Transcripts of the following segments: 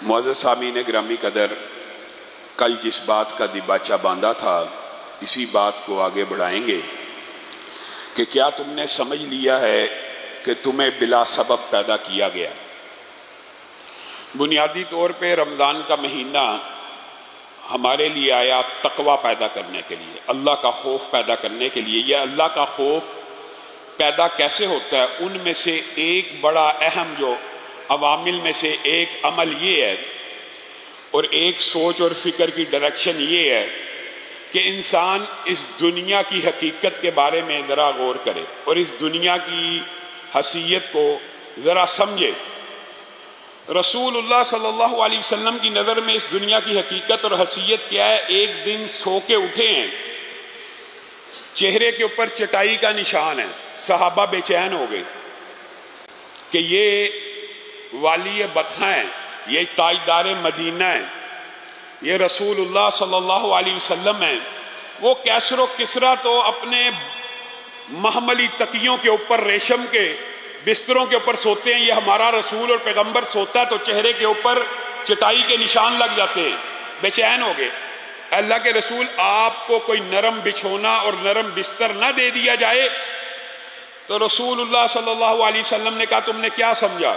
معزز سامعین گرامی قدر، کل جس بات کا دیباچہ باندھا تھا اسی بات کو آگے بڑھائیں گے کہ کیا تم نے سمجھ لیا ہے کہ تمہیں بلا سبب پیدا کیا گیا؟ بنیادی طور پہ رمضان کا مہینہ ہمارے لیے آیا تقوی پیدا کرنے کے لیے، اللہ کا خوف پیدا کرنے کے لیے۔ یہ اللہ کا خوف پیدا کیسے ہوتا ہے؟ ان میں سے ایک بڑا اہم جو عوامل میں سے ایک عمل یہ ہے اور ایک سوچ اور فکر کی ڈائریکشن یہ ہے کہ انسان اس دنیا کی حقیقت کے بارے میں ذرا غور کرے اور اس دنیا کی حیثیت کو ذرا سمجھے۔ رسول اللہ صلی اللہ علیہ وسلم کی نظر میں اس دنیا کی حقیقت اور حیثیت کیا ہے؟ ایک دن سو کے اٹھے ہیں، چہرے کے اوپر چٹائی کا نشان ہے، صحابہ بے چین ہو گئے کہ یہ والی بطحہ ہیں، یہ تاجدار مدینہ ہیں، یہ رسول اللہ صلی اللہ علیہ وسلم ہیں۔ وہ کیسر و کسرا تو اپنے محملی تکیوں کے اوپر ریشم کے بستروں کے اوپر سوتے ہیں، یہ ہمارا رسول اور پیغمبر سوتا ہے تو چہرے کے اوپر چٹائی کے نشان لگ جاتے ہیں، بے چین ہو گئے۔ اللہ کے رسول، آپ کو کوئی نرم بچھونا اور نرم بستر نہ دے دیا جائے؟ تو رسول اللہ صلی اللہ علیہ وسلم نے کہا تم نے کیا سمجھا؟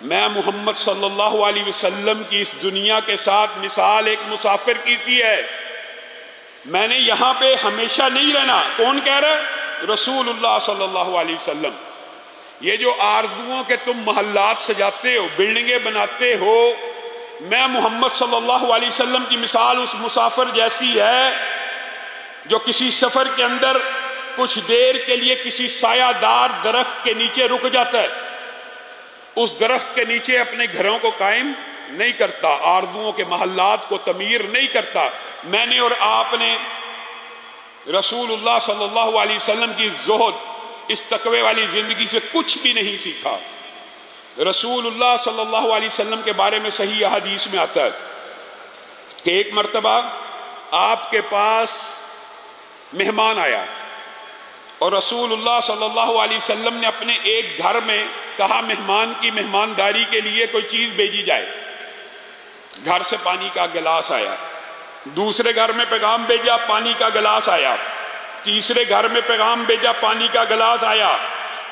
میں محمد صلی اللہ علیہ وسلم کی اس دنیا کے ساتھ مثال ایک مسافر کی سی ہے، میں نے یہاں پہ ہمیشہ نہیں رہنا۔ کون کہہ رہا ہے؟ رسول اللہ صلی اللہ علیہ وسلم۔ یہ جو آرزوؤں کے تم محلات سجاتے ہو، بلڈنگیں بناتے ہو، میں محمد صلی اللہ علیہ وسلم کی مثال اس مسافر جیسی ہے جو کسی سفر کے اندر کچھ دیر کے لیے کسی سایہ دار درخت کے نیچے رک جاتا ہے، اس درخت کے نیچے اپنے گھروں کو قائم نہیں کرتا، آرزوؤں کے محلات کو تعمیر نہیں کرتا۔ میں نے اور آپ نے رسول اللہ صلی اللہ علیہ وسلم کی زہد، اس تقوی والی زندگی سے کچھ بھی نہیں سیکھا۔ رسول اللہ صلی اللہ علیہ وسلم کے بارے میں صحیح حدیث میں آتا ہے کہ ایک مرتبہ آپ کے پاس مہمان آیا اور رسول اللہ صلی اللہ علیہ وسلم نے اپنے ایک گھر میں کہا مہمان کی مہمانداری کے لیے کوئی چیز بھیجی جائے۔ گھر سے پانی کا گلاس آیا، دوسرے گھر میں پیغام بھیجا، پانی کا گلاس آیا، تیسرے گھر میں پیغام بھیجا، پانی کا گلاس آیا۔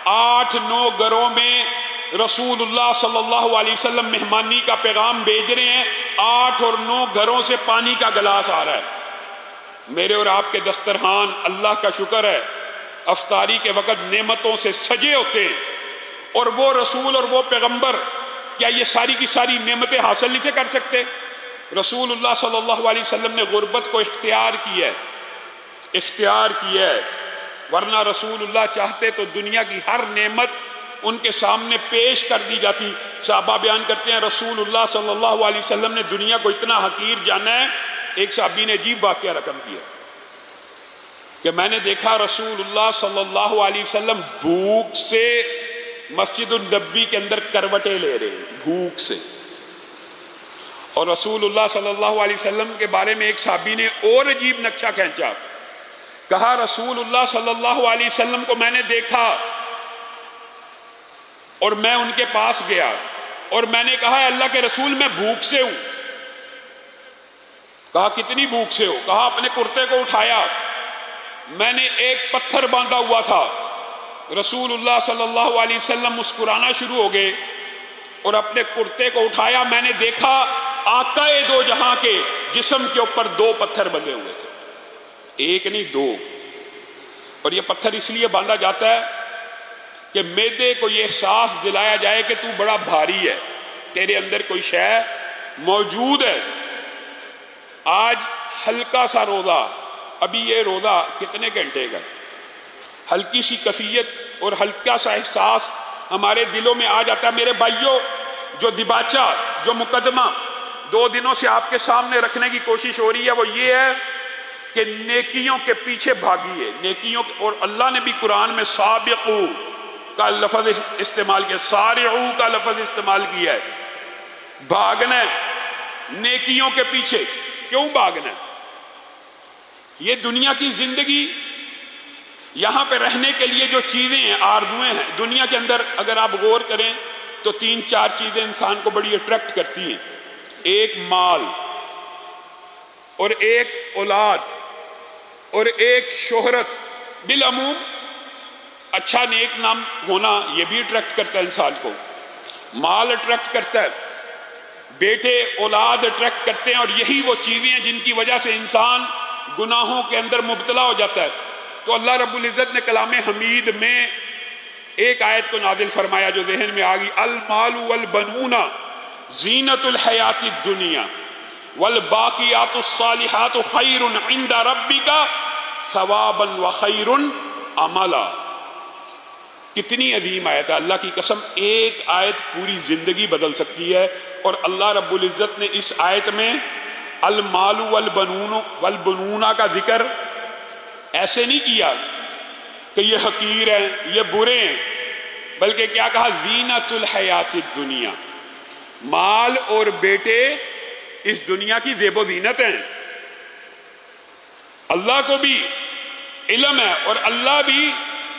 8-9 گھروں میں رسول اللہ صلی اللہ علیہ وسلم مہمانی کا پیغام بھیج رہے ہیں، 8 اور 9 گھروں سے پانی کا گلاس آ رہا ہے۔ میرے اور آپ کے دسترخوان اللہ کا شکر ہے افطاری کے وقت نعمتوں سے سجے ہوتے ہیں، اور وہ رسول اور وہ پیغمبر کیا یہ ساری کی ساری نعمتیں حاصل نہیں تھے کر سکتے؟ رسول اللہ صلی اللہ علیہ وسلم نے غربت کو اختیار کیا ہے، ورنہ رسول اللہ چاہتے تو دنیا کی ہر نعمت ان کے سامنے پیش کر دی جاتی۔ صحابہ بیان کرتے ہیں رسول اللہ صلی اللہ علیہ وسلم نے دنیا کو اتنا حقیر جانا ہے، ایک صحابی نے عجیب واقعہ رقم کیا کہ میں نے دیکھا رسول اللہ صلی اللہ علیہ وسلم بھوک سے مسجد النبوی کے اندر کروٹیں لے رہے ہیں، بھوک سے۔ اور رسول اللہ صلی اللہ علیہ وسلم کے بارے میں ایک صحابی نے اور عجیب نقشہ کھینچا، کہا رسول اللہ صلی اللہ علیہ وسلم کو میں نے دیکھا اور میں ان کے پاس گیا اور میں نے کہا اللہ کے رسول میں بھوک سے ہوں۔ کہا کتنی بھوک سے ہو؟ کہا اپنے کرتے کو اٹھایا، میں نے ایک پتھر باندھا ہوا تھا۔ رسول اللہ صلی اللہ علیہ وسلم مسکرانا شروع ہو گئے اور اپنے کرتے کو اٹھایا، میں نے دیکھا آقائے دو جہاں کے جسم کے اوپر 2 پتھر بندھے ہوئے تھے، ایک نہیں 2۔ اور یہ پتھر اس لیے باندھا جاتا ہے کہ معدے کو یہ احساس دلایا جائے کہ تو بڑا بھاری ہے، تیرے اندر کوئی شے موجود ہے۔ آج ہلکا سا روزہ، ابھی یہ روزہ کتنے گھنٹے کا، ہلکی سی کیفیت اور ہلکا سا احساس ہمارے دلوں میں آ جاتا ہے۔ میرے بھائیوں، جو دیباچہ، جو مقدمہ 2 دنوں سے آپ کے سامنے رکھنے کی کوشش ہو رہی ہے وہ یہ ہے کہ نیکیوں کے پیچھے بھاگیے، نیکیوں، اور اللہ نے بھی قرآن میں سابقو کا لفظ استعمال کیا، سارعو کا لفظ استعمال کیا ہے۔ بھاگنا ہے نیکیوں کے پیچھے۔ کیوں بھاگنا ہے؟ یہ دنیا کی زندگی، یہاں پہ رہنے کے لیے جو چیزیں ہیں، آرزویں ہیں دنیا کے اندر، اگر آپ غور کریں تو 3-4 چیزیں انسان کو بڑی اٹریکٹ کرتی ہیں. ایک مال، اور ایک اولاد، اور ایک شہرت. بالعموم اچھا نیک نام ہونا یہ بھی اٹریکٹ کرتا ہے انسان کو. مال اٹریکٹ کرتا ہے، بیٹے اولاد اٹریکٹ کرتے ہیں، اور یہی وہ چیزیں ہیں جن کی وجہ سے انسان گناہوں کے اندر مبتلا ہو جاتا ہے. تو اللہ رب العزت نے کلام حمید میں ایک آیت کو نازل فرمایا جو ذہن میں آ گئی. المال والبنون زینت الحیات الدنیا والباقیات الصالحات خیر عند ربک ثوابا وخیر عملا. کتنی عظیم آیت ہے، اللہ کی قسم ایک آیت پوری زندگی بدل سکتی ہے. اور اللہ رب العزت نے اس آیت میں المال والبنون کا ذکر ایسے نہیں کیا کہ یہ حقیر ہیں، یہ برے ہیں، بلکہ کیا کہا؟ زینت الحیات الدنیا. مال اور بیٹے اس دنیا کی زیب و زینت ہیں. اللہ کو بھی علم ہے، اور اللہ بھی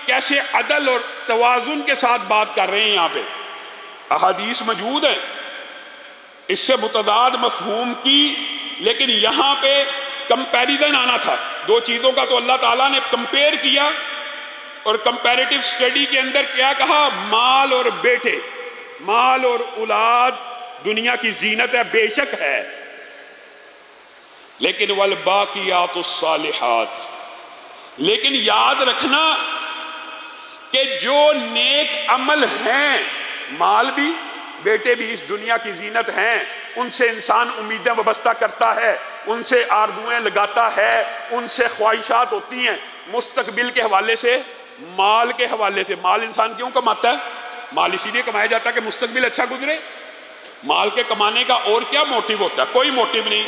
کیسے عدل اور توازن کے ساتھ بات کر رہے ہیں. یہاں پہ احادیث موجود ہیں اس سے متضاد مفہوم کی، لیکن یہاں پہ کمپیریزن آنا تھا دو چیزوں کا. تو اللہ تعالیٰ نے کمپیئر کیا، اور کمپیریٹیو سٹڈی کے اندر کیا کہا؟ مال اور بیٹے، مال اور اولاد دنیا کی زینت ہے، بے شک ہے، لیکن والباقیات الصالحات. لیکن یاد رکھنا کہ جو نیک عمل ہیں، مال بھی بیٹے بھی اس دنیا کی زینت ہیں، ان سے انسان امیدیں وابستہ کرتا ہے، ان سے آرزوئیں لگاتا ہے، ان سے خواہشات ہوتی ہیں مستقبل کے حوالے سے، مال کے حوالے سے. مال انسان کیوں کماتا ہے؟ مال اسی لیے کمایا جاتا ہے کہ مستقبل اچھا گزرے. مال کے کمانے کا اور کیا موٹیو ہوتا ہے؟ کوئی موٹیو نہیں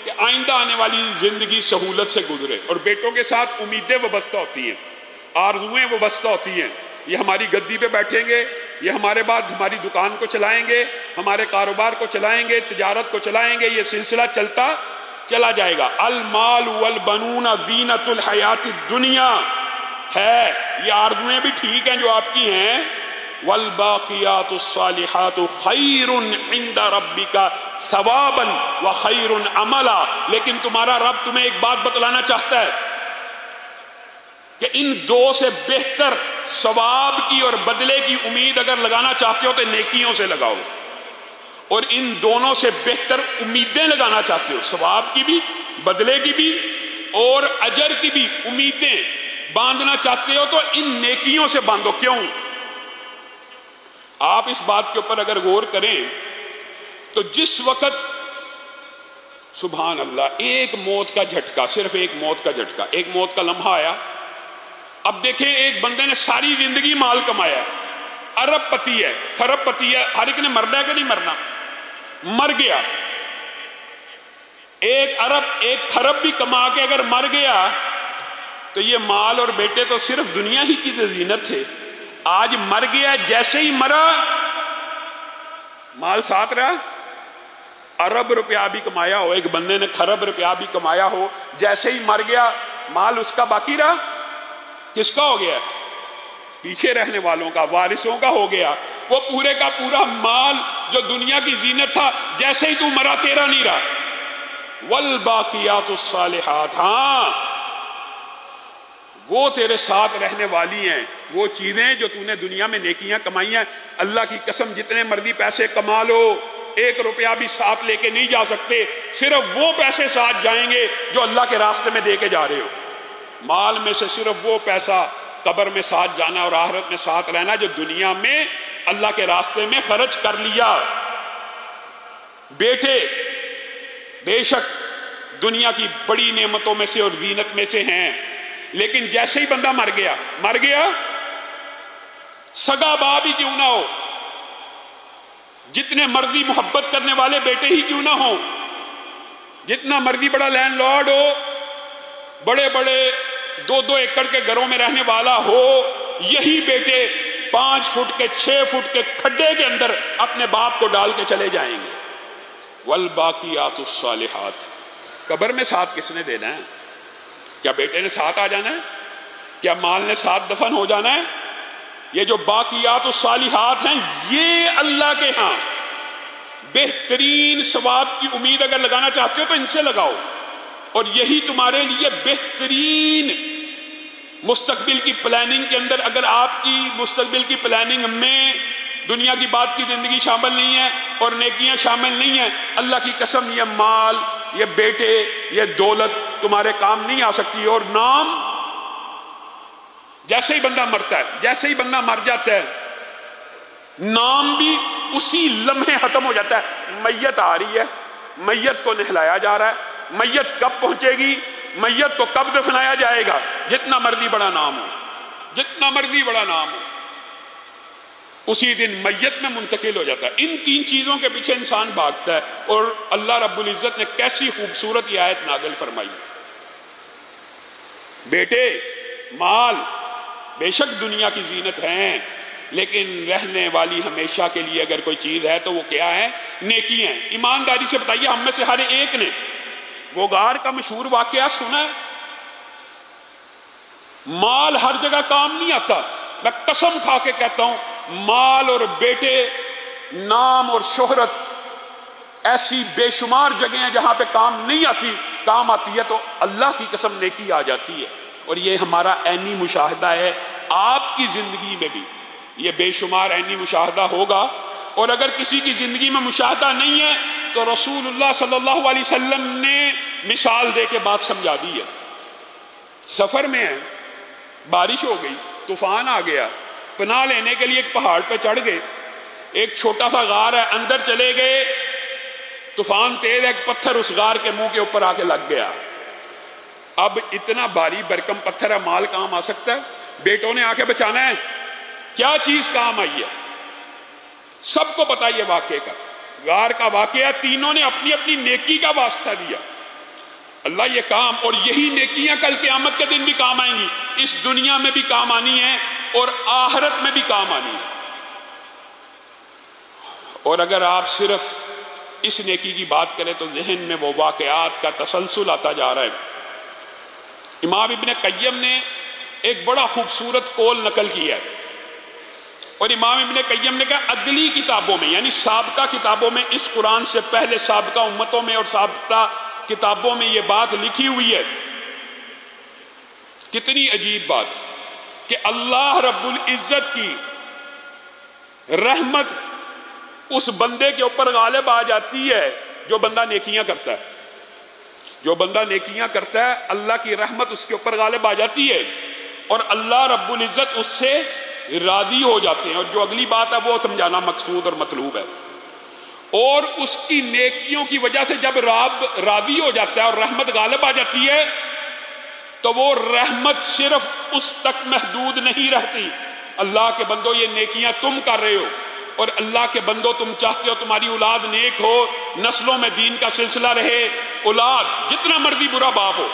کہ آئندہ آنے والی زندگی سہولت سے گزرے. اور بیٹوں کے ساتھ امیدیں وابستہ ہوتی ہیں، آرزوئیں وابستہ ہوتی ہیں. یہ ہماری گدی پہ بیٹھیں گے، یہ ہمارے بعد ہماری دکان کو چلائیں گے، ہمارے کاروبار کو چلائیں گے، تجارت کو چلائیں گے. یہ سلسلہ چلتا چلا جائے گا. المال والبنون زینت الحیات الدنیا ہے، یہ آرزویں بھی ٹھیک ہیں جو آپ کی ہیں. والباقیات الصالحات خیر عند ربک ثوابا وخیر عملا. لیکن تمہارا رب تمہیں ایک بات بتلانا چاہتا ہے کہ ان دو سے بہتر ثواب کی اور بدلے کی امید اگر لگانا چاہتے ہو تو نیکیوں سے لگاؤ، اور ان دونوں سے بہتر امیدیں لگانا چاہتے ہو، ثواب کی بھی، بدلے کی بھی، اور اجر کی بھی امیدیں باندھنا چاہتے ہو تو ان نیکیوں سے باندھو. کیوں؟ آپ اس بات کے اوپر اگر غور کریں تو جس وقت سبحان اللہ ایک موت کا جھٹکا، صرف ایک موت کا جھٹکا، ایک موت کا لمحہ آیا. اب دیکھیں ایک بندے نے ساری زندگی مال کمایا ہے، ارب پتی ہے، خرب پتی ہے، ہر ایک نے مرنا ہے کہ نہیں مرنا؟ مر گیا. ایک ارب ایک خرب بھی کما کے اگر مر گیا تو یہ مال اور بیٹے تو صرف دنیا ہی کی زینت تھے. آج مر گیا، جیسے ہی مرا مال ساتھ رہا. ارب روپیہ بھی کمایا ہو ایک بندے نے، خرب روپیہ بھی کمایا ہو، جیسے ہی مر گیا مال اس کا باقی رہا. کس کا ہو گیا؟ پیچھے رہنے والوں کا، وارثوں کا ہو گیا. وہ پورے کا پورا مال جو دنیا کی زینت تھا، جیسے ہی تو مرا تیرا نہیں رہا. والباقیات الصالحات، ہاں وہ تیرے ساتھ رہنے والی ہیں، وہ چیزیں جو تو نے دنیا میں نیکیاں کمائی ہیں. اللہ کی قسم جتنے مرضی پیسے کما لو، ایک روپیہ بھی ساتھ لے کے نہیں جا سکتے. صرف وہ پیسے ساتھ جائیں گے جو اللہ کے راستے میں دے کے جا رہے ہو. مال میں سے صرف وہ پیسہ قبر میں ساتھ جانا اور آخرت میں ساتھ رہنا جو دنیا میں اللہ کے راستے میں خرچ کر لیا. بیٹے بے شک دنیا کی بڑی نعمتوں میں سے اور زینت میں سے ہیں، لیکن جیسے ہی بندہ مر گیا سگا باپ ہی کیوں نہ ہو، جتنے مرضی محبت کرنے والے بیٹے ہی کیوں نہ ہوں، جتنا مرضی بڑا لینڈ لارڈ ہو، بڑے بڑے 2-2 ایکڑ کے گھروں میں رہنے والا ہو، یہی بیٹے 5 فٹ کے 6 فٹ کے کھڈے کے اندر اپنے باپ کو ڈال کے چلے جائیں گے. والباقیات الصالحات، قبر میں ساتھ کس نے دینا ہے؟ کیا بیٹے نے ساتھ آ جانا ہے؟ کیا مال نے ساتھ دفن ہو جانا ہے؟ یہ جو باقیات الصالحات ہیں یہ اللہ کے ہاں بہترین ثواب کی امید اگر لگانا چاہتے ہو تو ان سے لگاؤ، اور یہی تمہارے لیے بہترین مستقبل کی پلاننگ کے اندر، اگر آپ کی مستقبل کی پلاننگ میں دنیا کی بات کی زندگی شامل نہیں ہے اور نیکیاں شامل نہیں ہیں، اللہ کی قسم یہ مال، یہ بیٹے، یہ دولت تمہارے کام نہیں آ سکتی۔ اور نام جیسے ہی بندہ مرتا ہے، جیسے ہی بندہ مر جاتا ہے، نام بھی اسی لمحے ختم ہو جاتا ہے۔ میت آ رہی ہے، میت کو نہلایا جا رہا ہے، میت کب پہنچے گی، میت کو کب دفنایا جائے گا، جتنا مرضی بڑا نام ہو، جتنا مرضی بڑا نام ہو، اسی دن میت میں منتقل ہو جاتا ہے۔ ان تین چیزوں کے پیچھے انسان بھاگتا ہے، اور اللہ رب العزت نے کیسی خوبصورت یہ آیت نازل فرمائی۔ بیٹے، مال بے شک دنیا کی زینت ہیں، لیکن رہنے والی ہمیشہ کے لیے اگر کوئی چیز ہے تو وہ کیا ہے؟ نیکی ہیں۔ ایمانداری سے بتائیے، ہم میں سے ہر ایک نے وہ غار کا مشہور واقعہ سنا ہے؟ مال ہر جگہ کام نہیں آتا، میں قسم کھا کے کہتا ہوں، مال اور بیٹے، نام اور شہرت ایسی بے شمار جگہیں ہیں جہاں پہ کام نہیں آتی، کام آتی ہے تو اللہ کی قسم نیکی آ جاتی ہے۔ اور یہ ہمارا عینی مشاہدہ ہے، آپ کی زندگی میں بھی یہ بے شمار عینی مشاہدہ ہوگا۔ اور اگر کسی کی زندگی میں مشاہدہ نہیں ہے تو رسول اللہ صلی اللہ علیہ وسلم نے مثال دے کے بات سمجھا دی ہے۔ سفر میں ہے، بارش ہو گئی، طوفان آ گیا، پناہ لینے کے لیے ایک پہاڑ پہ چڑھ گئے، ایک چھوٹا سا غار ہے، اندر چلے گئے، طوفان تیز ہے، ایک پتھر اس غار کے منہ کے اوپر آ کے لگ گیا۔ اب اتنا بھاری برکم پتھر ہے، مال کام آ سکتا ہے؟ بیٹوں نے آ کے بچانا ہے، کیا چیز کام آئی ہے؟ سب کو پتا یہ واقعے کا، غار کا واقعہ، تینوں نے اپنی اپنی نیکی کا واسطہ دیا۔ اللہ یہ کام اور یہی نیکیاں کل قیامت کے دن بھی کام آئیں گی، اس دنیا میں بھی کام آنی ہے اور آخرت میں بھی کام آنی ہے۔ اور اگر آپ صرف اس نیکی کی بات کریں تو ذہن میں وہ واقعات کا تسلسل آتا جا رہا ہے۔ امام ابن قیم نے ایک بڑا خوبصورت قول نقل کیا ہے، اور امام ابن قیم نے کہا اگلی کتابوں میں، یعنی سابقہ کتابوں میں، اس قرآن سے پہلے سابقہ امتوں میں اور سابقہ کتابوں میں یہ بات لکھی ہوئی ہے۔ کتنی عجیب بات ہے کہ اللہ رب العزت کی رحمت اس بندے کے اوپر غالب آ جاتی ہے جو بندہ نیکیاں کرتا ہے۔ جو بندہ نیکیاں کرتا ہے اللہ کی رحمت اس کے اوپر غالب آ جاتی ہے، اور اللہ رب العزت اس سے راضی ہو جاتے ہیں۔ اور جو اگلی بات ہے وہ سمجھانا مقصود اور مطلوب ہے۔ اور اس کی نیکیوں کی وجہ سے جب رب راضی ہو جاتا ہے اور رحمت غالب آ جاتی ہے تو وہ رحمت صرف اس تک محدود نہیں رہتی۔ اللہ کے بندو یہ نیکیاں تم کر رہے ہو، اور اللہ کے بندو تم چاہتے ہو تمہاری اولاد نیک ہو، نسلوں میں دین کا سلسلہ رہے، اولاد جتنا مرضی برا باپ ہو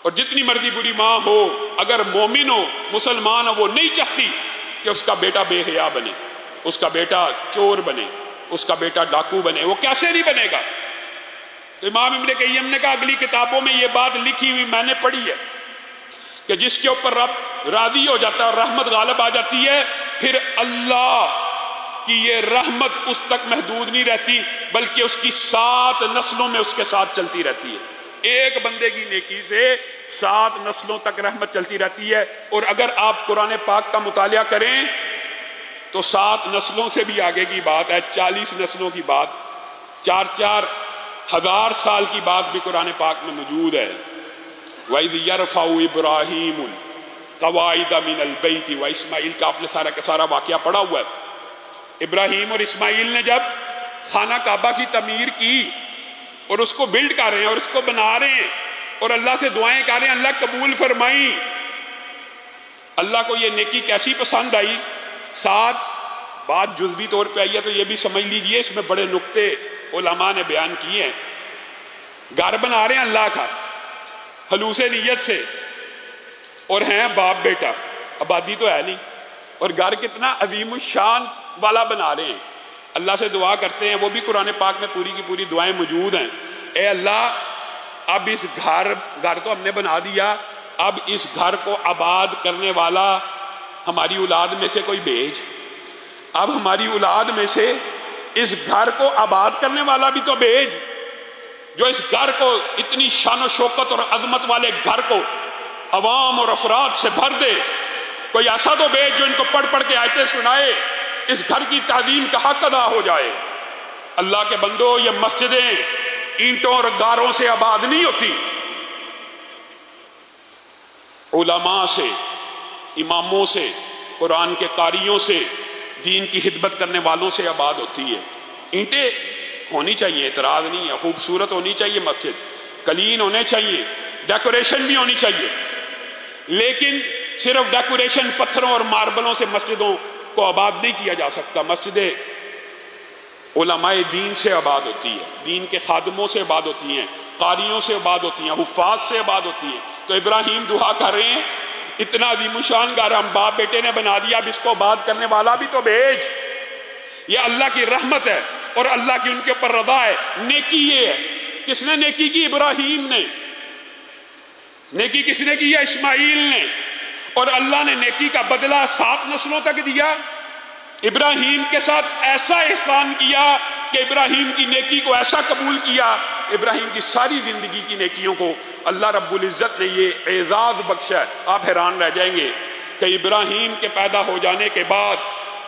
اور جتنی مرضی بری ماں ہو، اگر مومن ہو، مسلمان ہو، وہ نہیں چاہتی کہ اس کا بیٹا بے حیا بنے، اس کا بیٹا چور بنے، اس کا بیٹا ڈاکو بنے۔ وہ کیسے نہیں بنے گا؟ تو امام ابن قیم نے کہا اگلی کتابوں میں یہ بات لکھی ہوئی میں نے پڑھی ہے کہ جس کے اوپر رب راضی ہو جاتا ہے اور رحمت غالب آ جاتی ہے، پھر اللہ کی یہ رحمت اس تک محدود نہیں رہتی، بلکہ اس کی 7 نسلوں میں اس کے ساتھ چلتی رہتی ہے۔ ایک بندے کی نیکی سے 7 نسلوں تک رحمت چلتی رہتی ہے۔ اور اگر آپ قرآن پاک کا مطالعہ کریں تو 7 نسلوں سے بھی آگے کی بات ہے، 40 نسلوں کی بات، 4 ہزار سال کی بات بھی قرآن پاک میں موجود ہے۔ وَإِذْ يَرْفَعُ إِبْرَاهِيمُ الْقَوَاعِدَ مِنَ الْبَيْتِ، وَإِسماعیل کا آپ نے سارا کا سارا واقعہ پڑھا ہوا ہے۔ ابراہیم اور اسماعیل نے جب خانہ کعبہ کی تعمیر کی اور اس کو بلڈ کر رہے ہیں اور اس کو بنا رہے ہیں اور اللہ سے دعائیں کر رہے ہیں اللہ قبول فرمائی، اللہ کو یہ نیکی کیسی پسند آئی؟ 7 بات جزوی طور پہ آئی ہے تو یہ بھی سمجھ لیجئے، اس میں بڑے نقطے علماء نے بیان کیے ہیں۔ گھر بنا رہے ہیں اللہ کا خلوص نیت سے، اور ہیں باپ بیٹا، آبادی تو ہے نہیں، اور گھر کتنا عظیم الشان والا بنا رہے ہیں۔ اللہ سے دعا کرتے ہیں، وہ بھی قرآن پاک میں پوری کی پوری دعائیں موجود ہیں۔ اے اللہ، اب اس گھر تو ہم نے بنا دیا، اب اس گھر کو آباد کرنے والا ہماری اولاد میں سے کوئی بھیج، اب ہماری اولاد میں سے اس گھر کو آباد کرنے والا بھی تو بھیج، جو اس گھر کو، اتنی شان و شوکت اور عظمت والے گھر کو عوام اور افراد سے بھر دے۔ کوئی ایسا تو بھیج جو ان کو پڑھ پڑھ کے آیتیں سنائے، اس گھر کی تعظیم کا حق ادا ہو جائے۔ اللہ کے بندو، یہ مسجدیں اینٹوں اور گاروں سے آباد نہیں ہوتی، علماء سے، اماموں سے، قرآن کے قاریوں سے، دین کی خدمت کرنے والوں سے آباد ہوتی ہے۔ اینٹیں ہونی چاہیے، اعتراض نہیں ہے، خوبصورت ہونی چاہیے مسجد، کلین ہونے چاہیے، ڈیکوریشن بھی ہونی چاہیے، لیکن صرف ڈیکوریشن پتھروں اور ماربلوں سے مسجدوں کو آباد نہیں کیا جا سکتا۔ مسجدیں علماء دین سے آباد ہوتی ہے، دین کے خادموں سے آباد ہوتی ہیں، قاریوں سے آباد ہوتی ہیں، حفاظ سے آباد ہوتی ہیں۔ تو ابراہیم دعا کر رہے ہیں، اتنا عظیم الشان گھر ہم باپ بیٹے نے بنا دیا، اب اس کو آباد کرنے والا بھی تو بھیج۔ یہ اللہ کی رحمت ہے اور اللہ کی ان کے اوپر رضا ہے۔ نیکی یہ ہے، کس نے نیکی کی؟ ابراہیم نے۔ نیکی کس نے کی؟ اسماعیل نے۔ اور اللہ نے نیکی کا بدلہ 7 نسلوں تک دیا۔ ابراہیم کے ساتھ ایسا احسان کیا کہ ابراہیم کی نیکی کو ایسا قبول کیا، ابراہیم کی ساری زندگی کی نیکیوں کو اللہ رب العزت نے یہ اعزاز بخشا ہے۔ آپ حیران رہ جائیں گے کہ ابراہیم کے پیدا ہو جانے کے بعد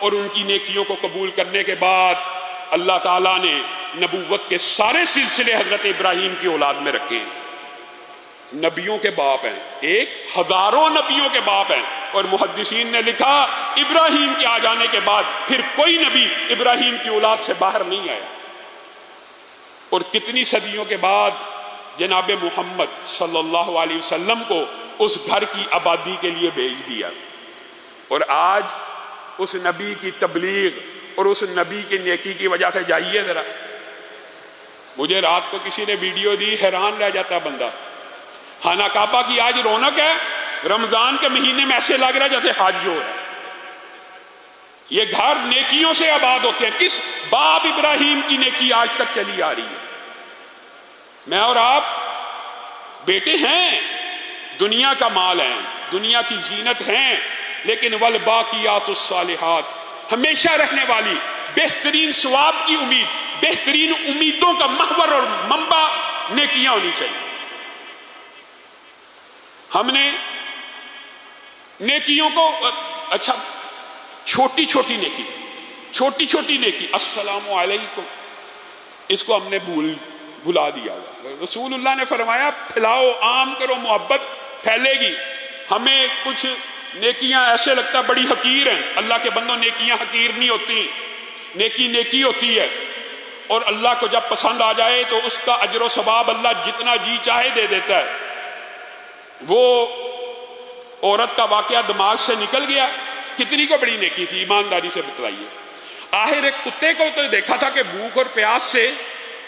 اور ان کی نیکیوں کو قبول کرنے کے بعد اللہ تعالیٰ نے نبوت کے سارے سلسلے حضرت ابراہیم کی اولاد میں رکھے ہیں۔ نبیوں کے باپ ہیں، ایک ہزاروں نبیوں کے باپ ہیں، اور محدثین نے لکھا ابراہیم کے آ جانے کے بعد پھر کوئی نبی ابراہیم کی اولاد سے باہر نہیں آیا۔ اور کتنی صدیوں کے بعد جناب محمد صلی اللہ علیہ وسلم کو اس گھر کی آبادی کے لیے بھیج دیا، اور آج اس نبی کی تبلیغ اور اس نبی کی نیکی کی وجہ سے جائیے ذرا۔ مجھے رات کو کسی نے ویڈیو دی، حیران رہ جاتا بندہ۔ خانہ کعبہ کی آج رونق ہے، رمضان کے مہینے میں ایسے لگ رہا ہے جیسے حج ہو رہا ہے۔ یہ گھر نیکیوں سے آباد ہوتے ہیں۔ کس باپ ابراہیم کی نیکی آج تک چلی آ رہی ہے۔ میں اور آپ بیٹے ہیں، دنیا کا مال ہیں، دنیا کی زینت ہیں، لیکن والباقیات الصالحات، ہمیشہ رہنے والی بہترین ثواب کی امید، بہترین امیدوں کا محور اور منبع نیکیاں ہونی چاہیے۔ ہم نے نیکیوں کو، اچھا چھوٹی چھوٹی نیکی، السلام علیکم، اس کو ہم نے بھلا دیا ہوا۔ رسول اللہ نے فرمایا پھیلاؤ، عام کرو، محبت پھیلے گی۔ ہمیں کچھ نیکیاں ایسے لگتا بڑی حقیر ہیں۔ اللہ کے بندوں، نیکیاں حقیر نہیں ہوتی، نیکی ہوتی ہے، اور اللہ کو جب پسند آ جائے تو اس کا اجر و ثواب اللہ جتنا جی چاہے دے دیتا ہے۔ وہ عورت کا واقعہ دماغ سے نکل گیا، کتنی کو بڑی نیکی تھی، ایمانداری سے بتلائیے۔ آخر ایک کتے کو تو دیکھا تھا کہ بھوک اور پیاس سے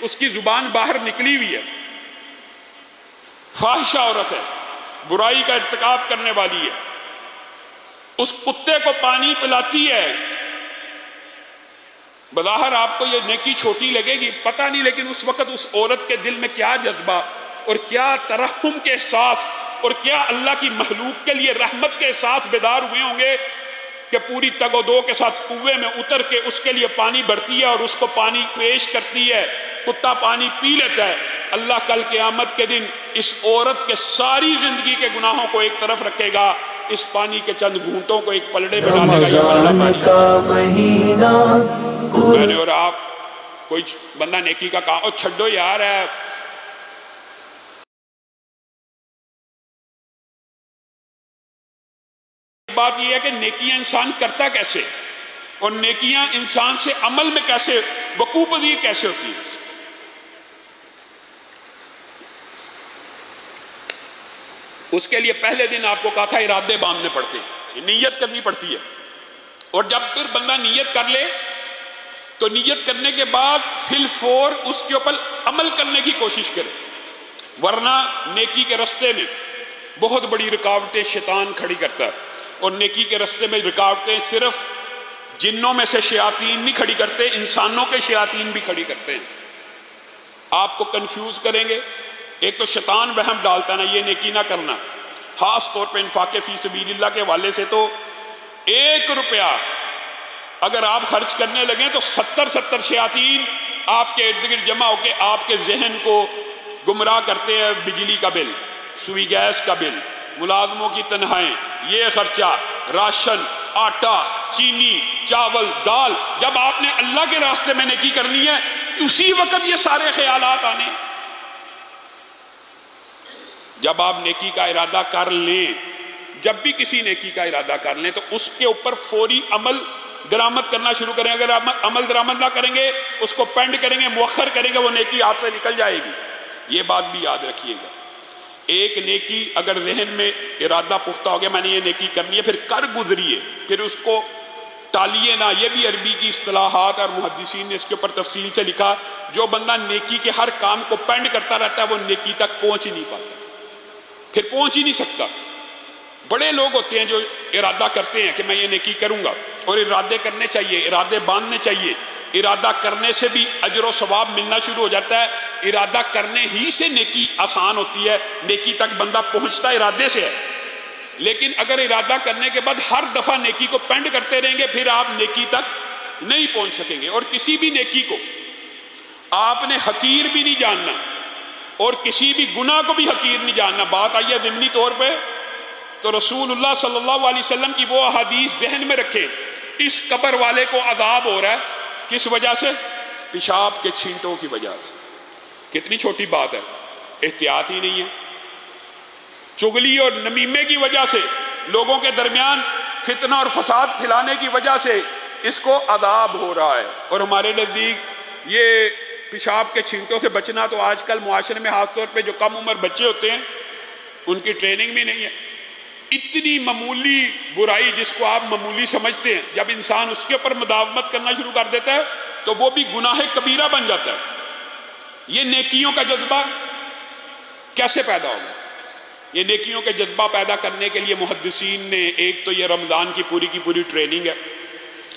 اس کی زبان باہر نکلی ہوئی ہے، فاحشہ عورت ہے، برائی کا ارتکاب کرنے والی ہے، اس کتے کو پانی پلاتی ہے۔ بظاہر آپ کو یہ نیکی چھوٹی لگے گی، پتہ نہیں، لیکن اس وقت اس عورت کے دل میں کیا جذبہ اور کیا ترحم کے احساس اور کیا اللہ کی مخلوق کے لیے رحمت کے احساس بیدار ہوئے ہوں گے کہ پوری تگ و دو کے ساتھ کنویں میں اتر کے اس کے لیے پانی بھرتی ہے اور اس کو پانی پیش کرتی ہے، کتا پانی پی لیتا ہے۔ اللہ کل قیامت کے دن اس عورت کے ساری زندگی کے گناہوں کو ایک طرف رکھے گا، اس پانی کے چند گھونٹوں کو ایک پلڑے میں ڈالے گا۔ میں نے اور آپ کوئی بندہ نیکی کا کہا، اور چھڈو یار ہے، بات یہ ہے کہ نیکیاں انسان کرتا کیسے، اور نیکیاں انسان سے عمل میں کیسے وقوع پذیر کیسے ہوتی ہیں۔ اس کے لیے پہلے دن آپ کو کہا تھا ارادے باندھنے پڑتے ہیں، نیت کرنی پڑتی ہے، اور جب پھر بندہ نیت کر لے تو نیت کرنے کے بعد فی الفور اس کے اوپر عمل کرنے کی کوشش کرے، ورنہ نیکی کے رستے میں بہت بڑی رکاوٹیں شیطان کھڑی کرتا ہے۔ اور نیکی کے رستے میں رکاوٹیں صرف جنوں میں سے شیاطین نہیں کھڑی کرتے، انسانوں کے شیاطین بھی کھڑی کرتے ہیں۔ آپ کو کنفیوز کریں گے۔ ایک تو شیطان وہم ڈالتا ہے نا، یہ نیکی نہ کرنا، خاص طور پہ انفاق فی سبیل اللہ کے حوالے سے تو 1 روپیہ اگر آپ خرچ کرنے لگیں تو 70 شیاطین آپ کے ارد گرد جمع ہو کے آپ کے ذہن کو گمراہ کرتے ہیں. بجلی کا بل، سوئی گیس کا بل، ملازموں کی تنخواہیں، یہ خرچہ، راشن، آٹا، چینی، چاول، دال. جب آپ نے اللہ کے راستے میں نیکی کرنی ہے اسی وقت یہ سارے خیالات آنے. جب آپ نیکی کا ارادہ کر لیں، جب بھی کسی نیکی کا ارادہ کر لیں تو اس کے اوپر فوری عمل درآمد کرنا شروع کریں. اگر آپ عمل درآمد نہ کریں گے، اس کو پینڈ کریں گے، مؤخر کریں گے، وہ نیکی ہاتھ سے نکل جائے گی. یہ بات بھی یاد رکھیے گا. ایک نیکی اگر ذہن میں ارادہ پختہ ہو گیا میں نے یہ نیکی کرنی ہے، پھر کر گزریے، پھر اس کو ٹالیے نہ. یہ بھی عربی کی اصطلاحات اور محدثین نے اس کے اوپر تفصیل سے لکھا. جو بندہ نیکی کے ہر کام کو پینڈ کرتا رہتا ہے وہ نیکی تک پہنچ ہی نہیں پاتا، پھر پہنچ ہی نہیں سکتا. بڑے لوگ ہوتے ہیں جو ارادہ کرتے ہیں کہ میں یہ نیکی کروں گا، اور ارادے کرنے چاہیے، ارادے باندھنے چاہیے. ارادہ کرنے سے بھی اجر و ثواب ملنا شروع ہو جاتا ہے. ارادہ کرنے ہی سے نیکی آسان ہوتی ہے، نیکی تک بندہ پہنچتا ارادے سے ہے. لیکن اگر ارادہ کرنے کے بعد ہر دفعہ نیکی کو پینڈ کرتے رہیں گے پھر آپ نیکی تک نہیں پہنچ سکیں گے. اور کسی بھی نیکی کو آپ نے حقیر بھی نہیں جاننا اور کسی بھی گناہ کو بھی حقیر نہیں جاننا. بات آئی ہے ضمنی طور پہ تو رسول اللہ صلی اللہ علیہ وسلم کی وہ احادیث ذہن میں رکھیں. اس قبر والے کو عذاب ہو رہا ہے کس وجہ سے؟ پیشاب کے چھینٹوں کی وجہ سے. کتنی چھوٹی بات ہے، احتیاط ہی نہیں ہے. چغلی اور نمیمے کی وجہ سے، لوگوں کے درمیان فتنہ اور فساد پھیلانے کی وجہ سے اس کو عذاب ہو رہا ہے. اور ہمارے نزدیک یہ پیشاب کے چھینٹوں سے بچنا تو آج کل معاشرے میں خاص طور پہ جو کم عمر بچے ہوتے ہیں ان کی ٹریننگ بھی نہیں ہے. اتنی معمولی برائی جس کو آپ معمولی سمجھتے ہیں، جب انسان اس کے اوپر مداومت کرنا شروع کر دیتا ہے تو وہ بھی گناہ کبیرہ بن جاتا ہے. یہ نیکیوں کا جذبہ کیسے پیدا ہوگا؟ یہ نیکیوں کے جذبہ پیدا کرنے کے لیے محدثین نے ایک تو یہ رمضان کی پوری ٹریننگ ہے.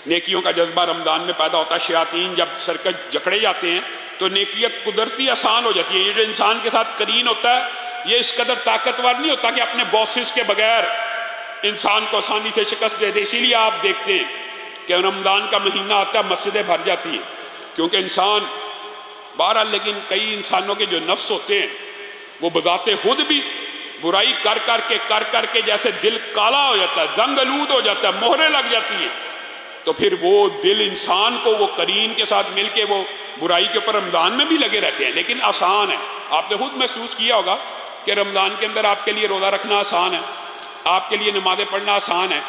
نیکیوں کا جذبہ رمضان میں پیدا ہوتا ہے. شیاطین جب سرکش جکڑے جاتے ہیں تو نیکیاں قدرتی آسان ہو جاتی ہیں. یہ جو انسان کے ساتھ قرین ہوتا ہے یہ اس قدر طاقتور نہیں ہوتا کہ اپنے باسز کے بغیر انسان کو آسانی سے شکست دے دے. اسی لیے آپ دیکھتے ہیں کہ رمضان کا مہینہ آتا ہے مسجدیں بھر جاتی ہیں، کیونکہ انسان بہرحال، لیکن کئی انسانوں کے جو نفس ہوتے ہیں وہ بذات خود بھی برائی کر کر کے جیسے دل کالا ہو جاتا ہے، زنگ آلود ہو جاتا ہے، مہریں لگ جاتی ہیں. تو پھر وہ دل انسان کو وہ قرین کے ساتھ مل کے وہ برائی کے اوپر رمضان میں بھی لگے رہتے ہیں. لیکن آسان ہے. آپ نے خود محسوس کیا ہوگا کہ رمضان کے اندر آپ کے لیے روزہ رکھنا آسان ہے، آپ کے لیے نمازیں پڑھنا آسان ہے،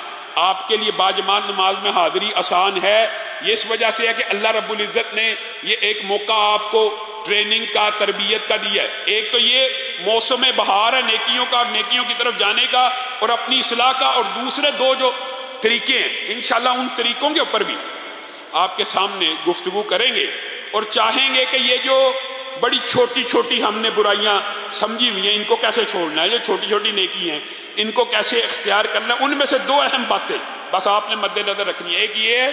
آپ کے لیے باجماعت نماز میں حاضری آسان ہے. یہ اس وجہ سے ہے کہ اللہ رب العزت نے یہ ایک موقع آپ کو ٹریننگ کا، تربیت کا دیا ہے. ایک تو یہ موسم بہار ہے نیکیوں کا اور نیکیوں کی طرف جانے کا اور اپنی اصلاح کا، اور دوسرے دو جو طریقے ہیں انشاءاللہ ان طریقوں کے اوپر بھی آپ کے سامنے گفتگو کریں گے اور چاہیں گے کہ یہ جو بڑی چھوٹی ہم نے برائیاں سمجھی ہوئی ہیں ان کو کیسے چھوڑنا ہے، جو چھوٹی نیکی ہیں ان کو کیسے اختیار کرنا ہے. ان میں سے 2 اہم باتیں بس آپ نے مد نظر رکھنی ہے. ایک یہ ہے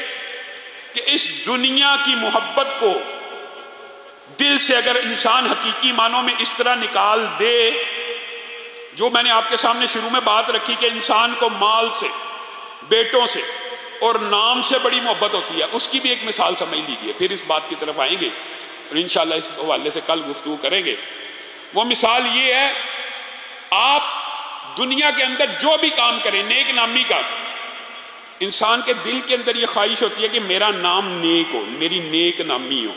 کہ اس دنیا کی محبت کو دل سے اگر انسان حقیقی معنوں میں اس طرح نکال دے، جو میں نے آپ کے سامنے شروع میں بات رکھی کہ انسان کو مال سے، بیٹوں سے اور نام سے بڑی محبت ہوتی ہے، اس کی بھی ایک مثال سمجھ لیجیے. پھر اس بات کی طرف آئیں گے اور انشاءاللہ اس حوالے سے کل گفتگو کریں گے. وہ مثال یہ ہے، آپ دنیا کے اندر جو بھی کام کریں نیک نامی کا، انسان کے دل کے اندر یہ خواہش ہوتی ہے کہ میرا نام نیک ہو، میری نیک نامی ہو،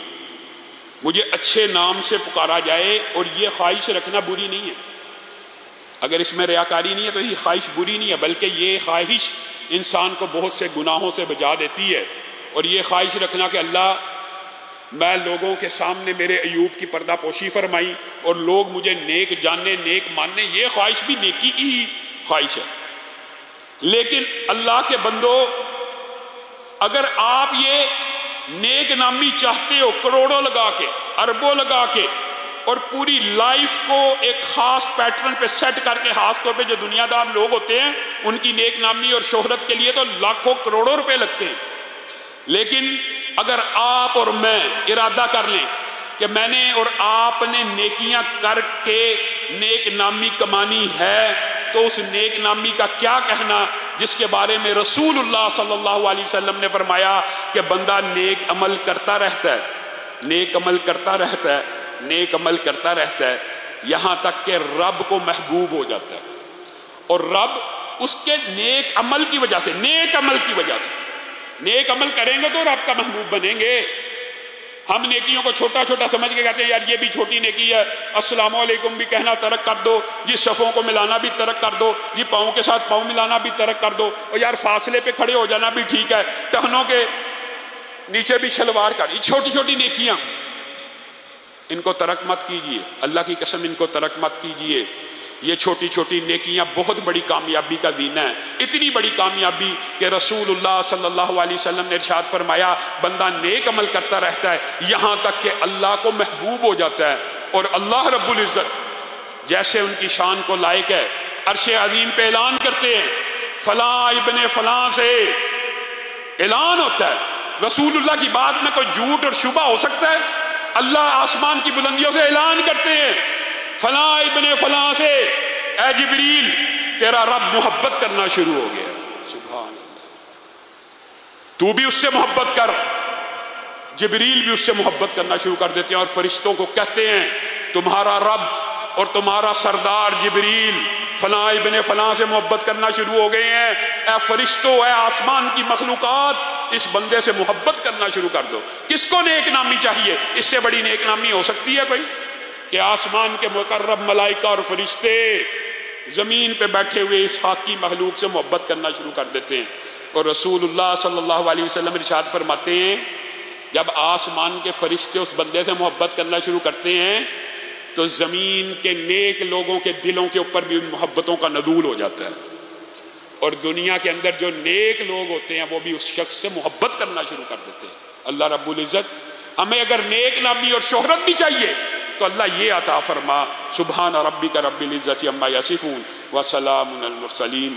مجھے اچھے نام سے پکارا جائے. اور یہ خواہش رکھنا بری نہیں ہے، اگر اس میں ریاکاری نہیں ہے تو یہ خواہش بری نہیں ہے، بلکہ یہ خواہش انسان کو بہت سے گناہوں سے بچا دیتی ہے. اور یہ خواہش رکھنا کہ اللہ میں لوگوں کے سامنے میرے عیوب کی پردہ پوشی فرمائی اور لوگ مجھے نیک جاننے، نیک ماننے، یہ خواہش بھی نیکی کی ہی خواہش ہے. لیکن اللہ کے بندو، اگر آپ یہ نیک نامی چاہتے ہو کروڑوں لگا کے، اربوں لگا کے، اور پوری لائف کو ایک خاص پیٹرن پہ سیٹ کر کے، خاص طور پہ جو دنیا دار لوگ ہوتے ہیں ان کی نیک نامی اور شہرت کے لیے تو لاکھوں کروڑوں روپے لگتے ہیں. لیکن اگر آپ اور میں ارادہ کر لیں کہ میں نے اور آپ نے نیکیاں کر کے نیک نامی کمانی ہے، تو اس نیک نامی کا کیا کہنا جس کے بارے میں رسول اللہ صلی اللہ علیہ وسلم نے فرمایا کہ بندہ نیک عمل کرتا رہتا ہے، نیک عمل کرتا رہتا ہے، نیک عمل کرتا رہتا ہے، یہاں تک کہ رب کو محبوب ہو جاتا ہے، اور رب اس کے نیک عمل کی وجہ سے، نیک عمل کی وجہ سے، نیک عمل کریں گے تو رب کا محبوب بنیں گے۔ ہم نیکیوں کو چھوٹا چھوٹا سمجھ کے کہتے ہیں یار یہ بھی چھوٹی نیکی ہے، السلام علیکم بھی کہنا ترک کر دو جی، صفوں کو ملانا بھی ترک کر دو جی، پاؤں کے ساتھ پاؤں ملانا بھی ترک کر دو، اور یار فاصلے پہ کھڑے ہو جانا بھی ٹھیک ہے، ٹہنوں کے نیچے بھی شلوار کر، یہ چھوٹی چھوٹی نیکیاں، ان کو ترک مت کیجئے، اللہ کی قسم ان کو ترک مت کیجئے۔ یہ چھوٹی چھوٹی نیکیاں بہت بڑی کامیابی کا دین ہے، اتنی بڑی کامیابی کہ رسول اللہ صلی اللہ علیہ وسلم نے ارشاد فرمایا بندہ نیک عمل کرتا رہتا ہے یہاں تک کہ اللہ کو محبوب ہو جاتا ہے، اور اللہ رب العزت جیسے ان کی شان کو لائق ہے عرش عظیم پہ اعلان کرتے ہیں، فلاں ابن فلاں سے اعلان ہوتا ہے۔ رسول اللہ کی بات میں کوئی جھوٹ اور شبہ ہو سکتا ہے؟ اللہ آسمان کی بلندیوں سے اعلان کرتے ہیں فلاں ابن فلاں سے اے جبریل تیرا رب محبت کرنا شروع ہو گیا، سبحان اللہ، تو بھی اس سے محبت کر۔ جبریل بھی اس سے محبت کرنا شروع کر دیتے ہیں اور فرشتوں کو کہتے ہیں تمہارا رب اور تمہارا سردار جبریل فلاں ابن فلاں سے محبت کرنا شروع ہو گئے ہیں، اے فرشتوں، اے آسمان کی مخلوقات، اس بندے سے محبت کرنا شروع کر دو۔ کس کو نیک نامی چاہیے؟ اس سے بڑی نیک نامی ہو سکتی ہے کوئی کہ آسمان کے مقرب ملائکہ اور فرشتے زمین پہ بیٹھے ہوئے اس حاکی مخلوق سے محبت کرنا شروع کر دیتے ہیں؟ اور رسول اللہ صلی اللہ علیہ وسلم ارشاد فرماتے ہیں جب آسمان کے فرشتے اس بندے سے محبت کرنا شروع کرتے ہیں تو زمین کے نیک لوگوں کے دلوں کے اوپر بھی ان محبتوں کا نزول ہو جاتا ہے، اور دنیا کے اندر جو نیک لوگ ہوتے ہیں وہ بھی اس شخص سے محبت کرنا شروع کر دیتے ہیں۔ اللہ رب العزت ہمیں اگر نیک نامی اور شہرت بھی چاہیے تو اللہ یہ عطا فرما۔ سبحان ربک رب العزت عما یصفون وسلام علی المرسلین